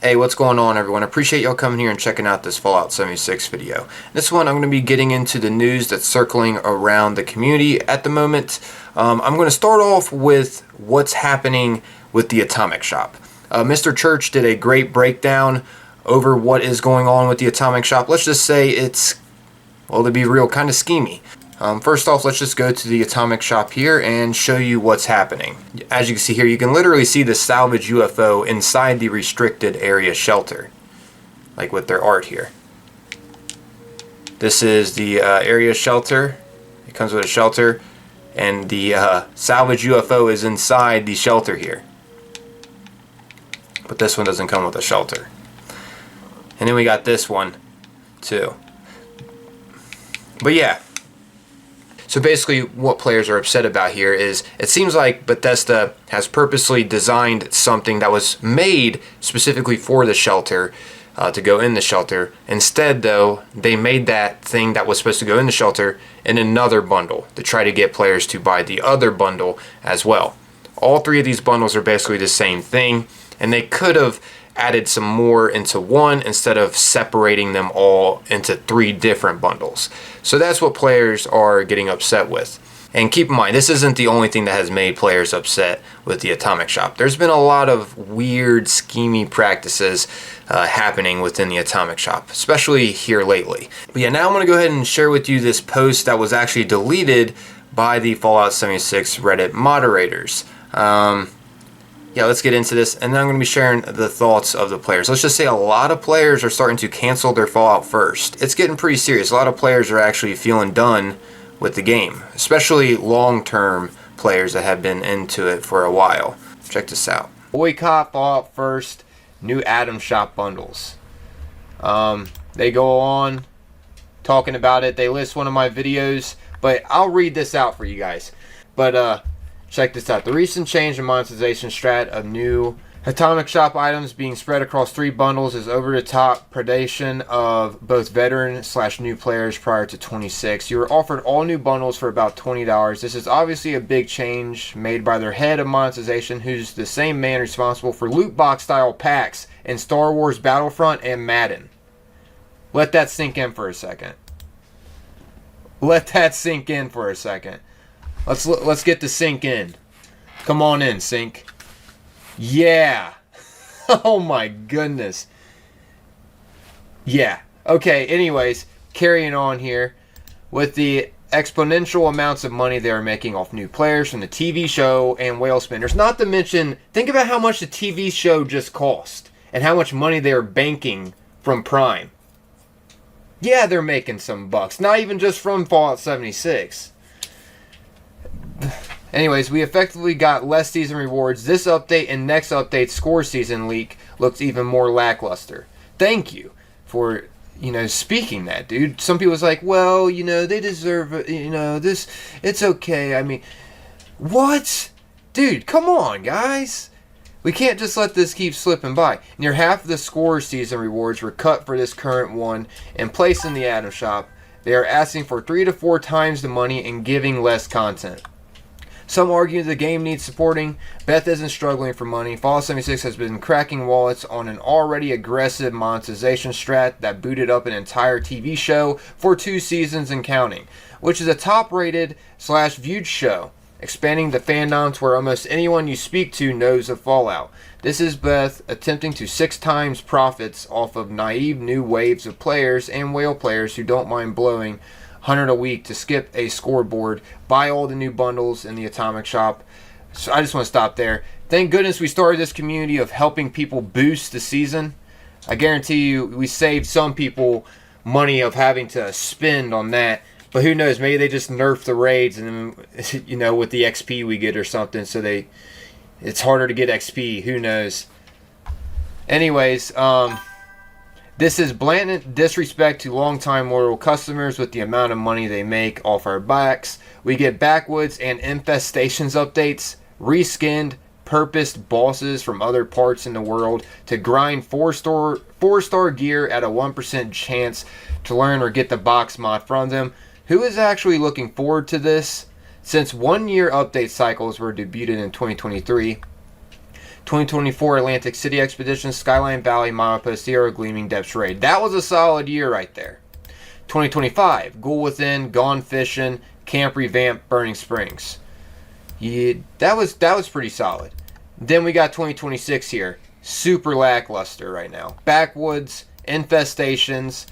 Hey, what's going on, everyone? I appreciate y'all coming here and checking out this Fallout 76 video. This one, I'm going to be getting into the news that's circling around the community at the moment. I'm going to start off with what's happening with the Atomic Shop. Mr. Church did a great breakdown over what is going on with the Atomic Shop. Let's just say it's, well, to be real, kind of schemy. First off, let's just go to the Atomic Shop here and show you what's happening. As you can see here, you can literally see the salvage UFO inside the restricted area shelter, like with their art here. This is the area shelter. It comes with a shelter, and the salvage UFO is inside the shelter here. But this one doesn't come with a shelter. And then we got this one too. But yeah. So basically what players are upset about here is it seems like Bethesda has purposely designed something that was made specifically for the shelter to go in the shelter. Instead, though, they made that thing that was supposed to go in the shelter in another bundle to try to get players to buy the other bundle as well. All three of these bundles are basically the same thing, and they could have added some more into one instead of separating them all into three different bundles. So that's what players are getting upset with. And keep in mind, this isn't the only thing that has made players upset with the Atomic Shop. There's been a lot of weird, schemy practices happening within the Atomic Shop, especially here lately. But yeah, now I'm going to go ahead and share with you this post that was actually deleted by the Fallout 76 Reddit moderators. Yeah, let's get into this, and then I'm going to be sharing the thoughts of the players. Let's just say a lot of players are starting to cancel their Fallout first. It's getting pretty serious. A lot of players are actually feeling done with the game, especially long-term players that have been into it for a while. Check this out. Boycott Fallout first, new Atom Shop bundles. They go on talking about it. They list one of my videos, but I'll read this out for you guys. But check this out. The recent change in monetization strat of new Atomic Shop items being spread across 3 bundles is over-the-top predation of both veteran/new players prior to 26. You were offered all new bundles for about $20. This is obviously a big change made by their head of monetization, who's the same man responsible for loot box style packs in Star Wars Battlefront and Madden. Let that sink in for a second. Let that sink in for a second. Let's get the sync in. Come on in, sync. Yeah. Oh my goodness. Yeah. Okay, anyways, carrying on here with the exponential amounts of money they are making off new players from the TV show and whale spinners. Not to mention, think about how much the TV show just cost and how much money they are banking from Prime. Yeah, they're making some bucks. Not even just from Fallout 76. Anyways, we effectively got less season rewards. This update and next update score season leak looks even more lackluster. Thank you for, speaking that, dude. Some people's like, well, they deserve, this, it's okay. I mean, what? Dude, come on, guys. We can't just let this keep slipping by. Near half of the score season rewards were cut for this current one and placed in the Atom Shop. They are asking for 3 to 4 times the money and giving less content. Some argue the game needs supporting. Beth isn't struggling for money. Fallout 76 has been cracking wallets on an already aggressive monetization strat that booted up an entire TV show for 2 seasons and counting, which is a top-rated/viewed show, expanding the fandom to where almost anyone you speak to knows of Fallout. This is Beth attempting to 6 times profits off of naive new waves of players and whale players who don't mind blowing $100 a week to skip a scoreboard, buy all the new bundles in the Atomic Shop. So I just want to stop there. Thank goodness we started this community of helping people boost the season. I guarantee you we saved some people money of having to spend on that. But who knows, maybe they just nerfed the raids and then, with the XP we get or something, so it's harder to get XP, who knows. Anyways, this is blatant disrespect to longtime loyal customers with the amount of money they make off our backs. We get backwoods and infestations updates, reskinned, purposed bosses from other parts in the world to grind 4-star gear at a 1% chance to learn or get the box mod from them. Who is actually looking forward to this? Since 1-year update cycles were debuted in 2023, 2024 Atlantic City Expedition, Skyline Valley, Milepost Zero, Gleaming Depths Raid. That was a solid year right there. 2025, Ghoul Within, Gone Fishing, Camp Revamp, Burning Springs. Yeah, that was pretty solid. Then we got 2026 here. Super lackluster right now. Backwoods, Infestations.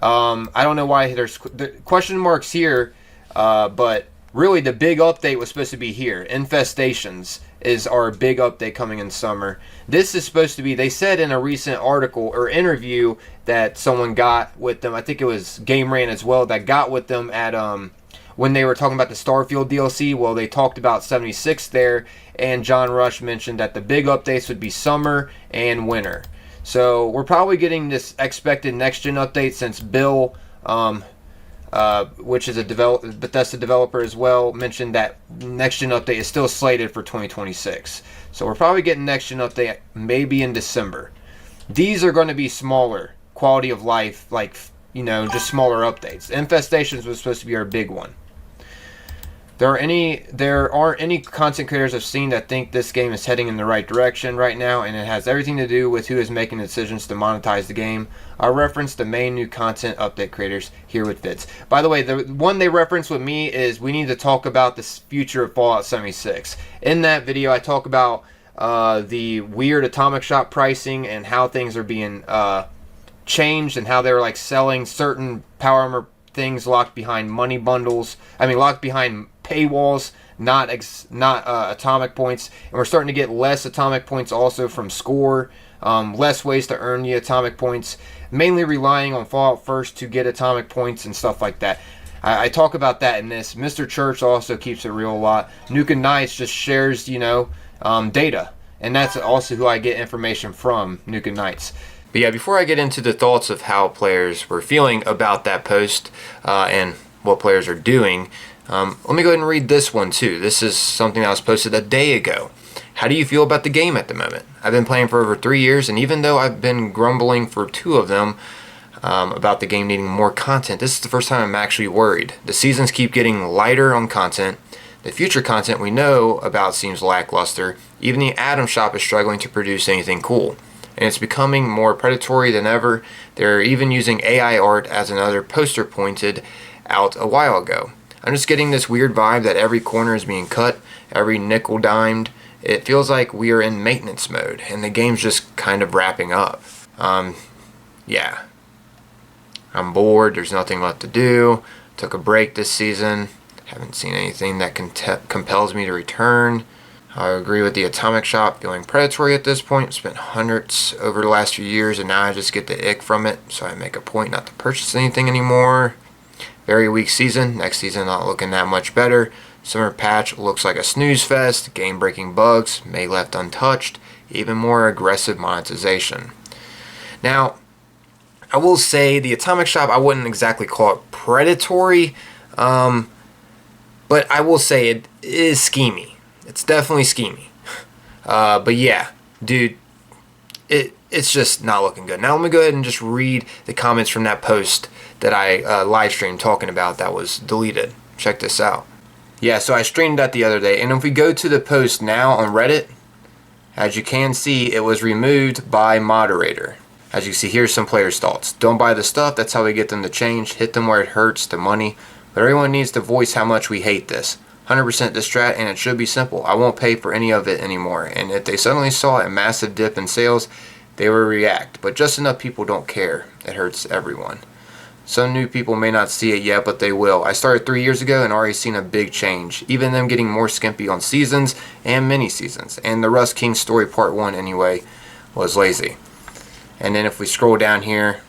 I don't know why there's question marks here, but really the big update was supposed to be here. Infestations is our big update coming in summer. This is supposed to be, they said in a recent article or interview that someone got with them, I think it was Game Rant as well, that got with them at when they were talking about the Starfield DLC. Well, they talked about 76 there, and John Rush mentioned that the big updates would be summer and winter. So we're probably getting this expected next-gen update since Bill, which is a Bethesda developer as well, mentioned that next-gen update is still slated for 2026. So we're probably getting next-gen update maybe in December. These are going to be smaller, quality of life, like, you know, just smaller updates. Infestations was supposed to be our big one. There aren't any content creators I've seen that think this game is heading in the right direction right now, and it has everything to do with who is making decisions to monetize the game. I'll reference the main new content update creators here with Vids. By the way, the one they reference with me is we need to talk about the future of Fallout 76. In that video, I talk about the weird Atomic Shop pricing and how things are being changed, and how they're like selling certain power armor things locked behind money bundles. I mean, locked behind paywalls, not atomic points. And we're starting to get less atomic points also from score, less ways to earn the atomic points, mainly relying on Fallout First to get atomic points and stuff like that. I talk about that in this. Mr. Church also keeps it real a lot. Nuke Knights just shares, you know, data, and that's also who I get information from, Nuke Knights. But yeah, before I get into the thoughts of how players were feeling about that post and what players are doing, let me go ahead and read this one too. This is something that was posted a day ago. How do you feel about the game at the moment? I've been playing for over 3 years, and even though I've been grumbling for 2 of them about the game needing more content, this is the first time I'm actually worried. The seasons keep getting lighter on content. The future content we know about seems lackluster. Even the Atom Shop is struggling to produce anything cool, and it's becoming more predatory than ever. They're even using AI art, as another poster pointed out a while ago. I'm just getting this weird vibe that every corner is being cut, every nickel dimed. It feels like we are in maintenance mode, and the game's just kind of wrapping up. Yeah. I'm bored, there's nothing left to do. Took a break this season. Haven't seen anything that compels me to return. I agree with the Atomic Shop feeling predatory at this point. Spent hundreds over the last few years, and now I just get the ick from it, so I make a point not to purchase anything anymore. Very weak season. Next season not looking that much better. Summer patch looks like a snooze fest. Game-breaking bugs may left untouched. Even more aggressive monetization. Now, I will say the Atomic Shop, I wouldn't exactly call it predatory, but I will say it is schemy. It's definitely schemy. But yeah, dude, it's just not looking good. Now let me go ahead and just read the comments from that post that I live streamed talking about that was deleted. Check this out. Yeah, so I streamed that the other day, and if we go to the post now on Reddit, as you can see, it was removed by moderator. As you see, here's some players' thoughts. Don't buy the stuff, that's how we get them to change. Hit them where it hurts, the money. But everyone needs to voice how much we hate this. 100% this strat, and it should be simple. I won't pay for any of it anymore. And if they suddenly saw a massive dip in sales, they will react. But just enough people don't care. It hurts everyone. Some new people may not see it yet, but they will. I started 3 years ago and already seen a big change. Even them getting more skimpy on seasons and mini seasons. And the Rust King story part 1 anyway was lazy. And then if we scroll down here,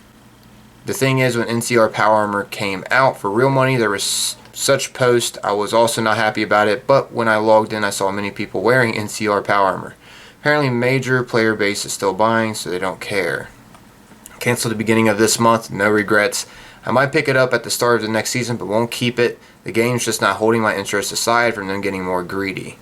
the thing is, when NCR Power Armor came out for real money, there was such post. I was also not happy about it, but when I logged in, I saw many people wearing NCR Power Armor. Apparently major player base is still buying, so they don't care. Cancel the beginning of this month, no regrets. I might pick it up at the start of the next season, but won't keep it. The game's just not holding my interest aside from them getting more greedy.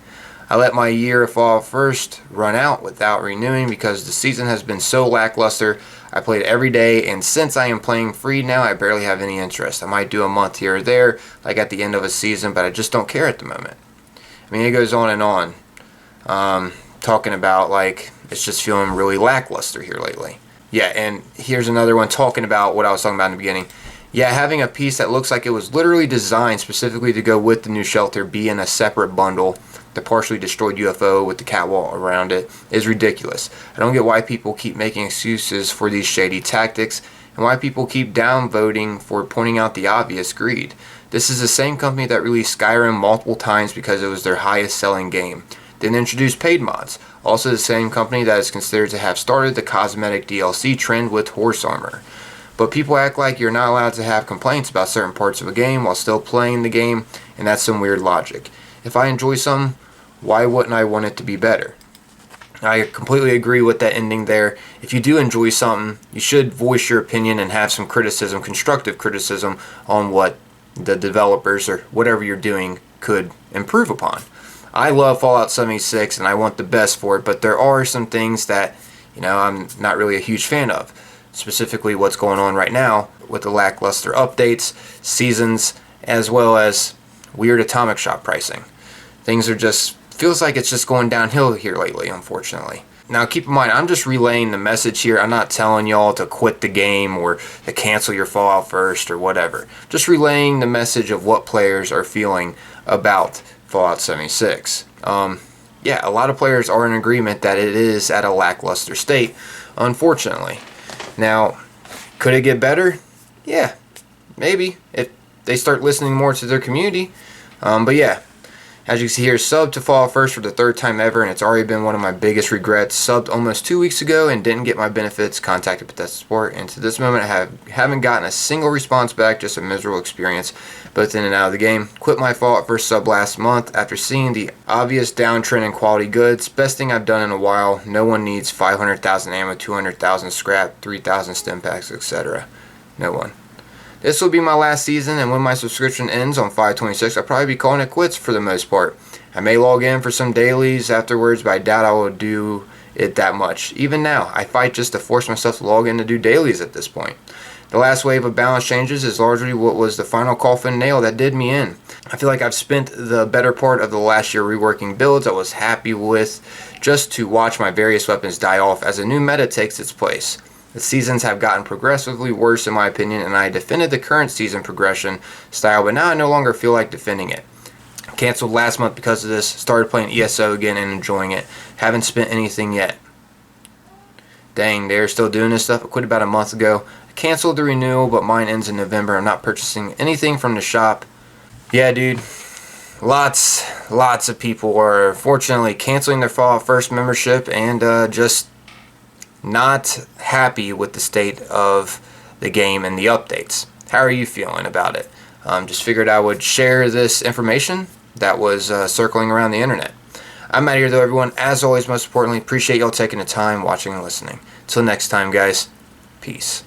I let my year of Fallout First run out without renewing because the season has been so lackluster. I played every day, and since I am playing free now, I barely have any interest. I might do a month here or there, like at the end of a season, but I just don't care at the moment. I mean, it goes on and on. talking about like it's just feeling really lackluster here lately. Yeah, and here's another one talking about what I was talking about in the beginning. Yeah, having a piece that looks like it was literally designed specifically to go with the new shelter be in a separate bundle, the partially destroyed UFO with the catwalk around it, is ridiculous. I don't get why people keep making excuses for these shady tactics and why people keep downvoting for pointing out the obvious greed. This is the same company that released Skyrim multiple times because it was their highest selling game. Then introduced paid mods. Also the same company that is considered to have started the cosmetic DLC trend with horse armor. But people act like you're not allowed to have complaints about certain parts of a game while still playing the game, and that's some weird logic. If I enjoy something, why wouldn't I want it to be better? I completely agree with that ending there. If you do enjoy something, you should voice your opinion and have some criticism, constructive criticism, on what the developers or whatever you're doing could improve upon. I love Fallout 76 and I want the best for it, but there are some things that, I'm not really a huge fan of. Specifically what's going on right now with the lackluster updates, seasons, as well as weird atomic shop pricing. Things are just, feels like it's just going downhill here lately, unfortunately. Now keep in mind, I'm just relaying the message here. I'm not telling y'all to quit the game or to cancel your Fallout first or whatever. Just relaying the message of what players are feeling about Fallout 76. Yeah, a lot of players are in agreement that it is at a lackluster state, unfortunately. Now, could it get better? Yeah, maybe, if they start listening more to their community. But yeah, as you can see here, subbed to Fallout First for the third time ever, and it's already been one of my biggest regrets. Subbed almost 2 weeks ago and didn't get my benefits, contacted Bethesda support, and to this moment I haven't gotten a single response back, just a miserable experience, both in and out of the game. Quit my Fallout First sub last month after seeing the obvious downtrend in quality goods. Best thing I've done in a while. No one needs 500,000 ammo, 200,000 scrap, 3,000 stim packs, etc. No one. This will be my last season, and when my subscription ends on 5/26, I'll probably be calling it quits for the most part. I may log in for some dailies afterwards, but I doubt I will do it that much. Even now, I fight just to force myself to log in to do dailies at this point. The last wave of balance changes is largely what was the final coffin nail that did me in. I feel like I've spent the better part of the last year reworking builds I was happy with just to watch my various weapons die off as a new meta takes its place. The seasons have gotten progressively worse in my opinion, and I defended the current season progression style, but now I no longer feel like defending it. Cancelled last month because of this, started playing ESO again and enjoying it. Haven't spent anything yet. Dang, they're still doing this stuff. I quit about a month ago. I canceled the renewal, but mine ends in November. I'm not purchasing anything from the shop. Yeah, dude. Lots of people are fortunately canceling their Fallout First membership and just not happy with the state of the game and the updates. How are you feeling about it? Just figured I would share this information that was circling around the internet. I'm out of here though, everyone. As always, most importantly, appreciate y'all taking the time watching and listening. Till next time, guys. Peace.